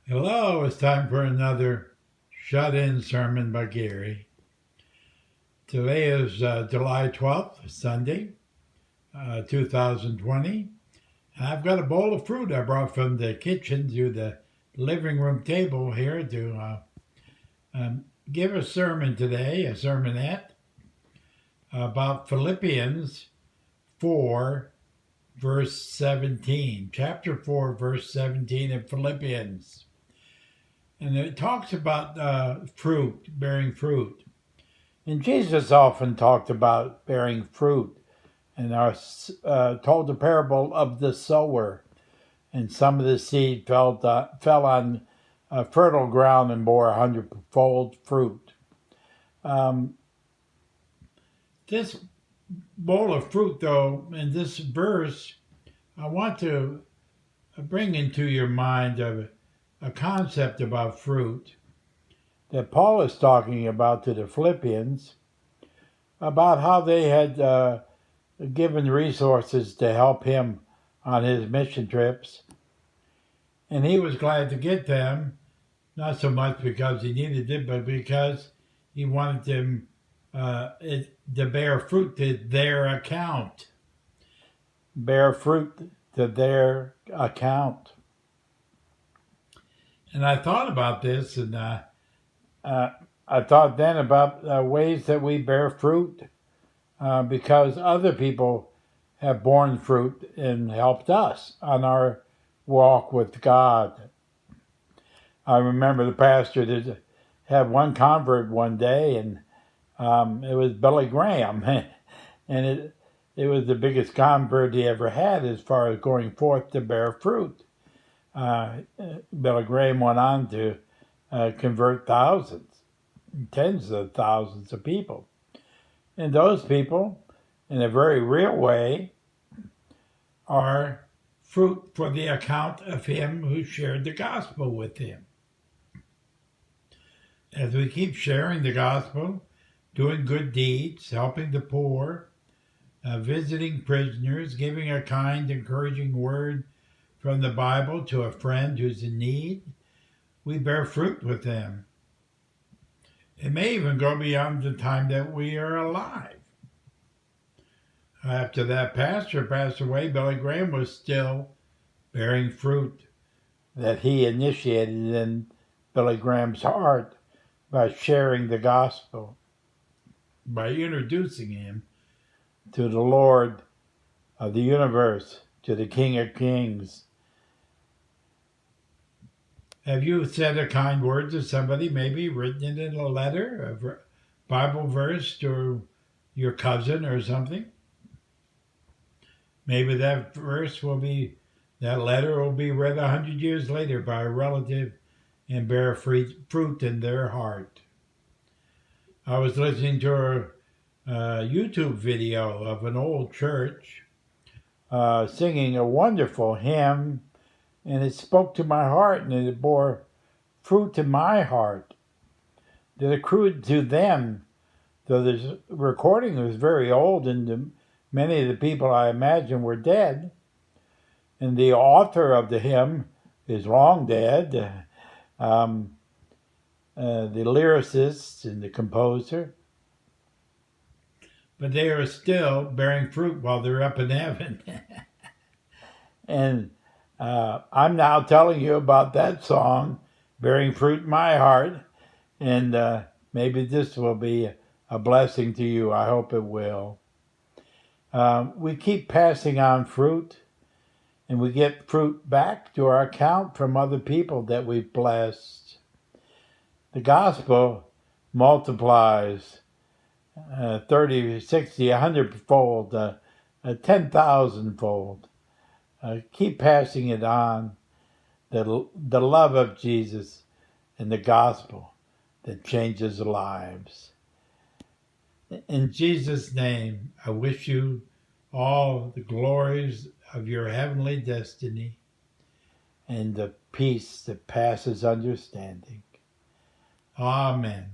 Hello, it's time for another shut-in sermon by Gary. Today is July 12th, Sunday, 2020. And I've got a bowl of fruit I brought from the kitchen to the living room table here to give a sermon today, a sermonette, about Philippians 4, verse 17. Chapter 4, verse 17 of Philippians. And it talks about fruit, bearing fruit. And Jesus often talked about bearing fruit, and told the parable of the sower. And some of the seed fell on fertile ground and bore 100-fold fruit. This bowl of fruit, though, in this verse, I want to bring into your mind a concept about fruit that Paul is talking about to the Philippians, about how they had given resources to help him on his mission trips. And he was glad to get them, not so much because he needed it, but because he wanted them to bear fruit to their account. Bear fruit to their account. And I thought about this, and I thought then about ways that we bear fruit because other people have borne fruit and helped us on our walk with God. I remember the pastor that had one convert one day, and it was Billy Graham. And it was the biggest convert he ever had as far as going forth to bear fruit. Billy Graham went on to convert thousands, tens of thousands of people. And those people, in a very real way, are fruit for the account of him who shared the gospel with him. As we keep sharing the gospel, doing good deeds, helping the poor, visiting prisoners, giving a kind, encouraging word from the Bible to a friend who's in need, we bear fruit with them. It may even go beyond the time that we are alive. After that pastor passed away, Billy Graham was still bearing fruit that he initiated in Billy Graham's heart by sharing the gospel, by introducing him to the Lord of the universe, to the King of Kings. Have you said a kind word to somebody, maybe written it in a letter, a Bible verse to your cousin or something? Maybe that letter will be read 100 years later by a relative and bear fruit in their heart. I was listening to a YouTube video of an old church singing a wonderful hymn, and it spoke to my heart, and it bore fruit in my heart that accrued to them. Though this recording was very old, and many of the people I imagine were dead, and the author of the hymn is long dead, the lyricist and the composer, but they are still bearing fruit while they're up in heaven. And I'm now telling you about that song, Bearing Fruit in My Heart, and maybe this will be a blessing to you. I hope it will. We keep passing on fruit, and we get fruit back to our account from other people that we've blessed. The gospel multiplies 30, 60, 100-fold, 10,000-fold. Keep passing it on, the love of Jesus and the gospel that changes lives. In Jesus' name, I wish you all the glories of your heavenly destiny and the peace that passes understanding. Amen.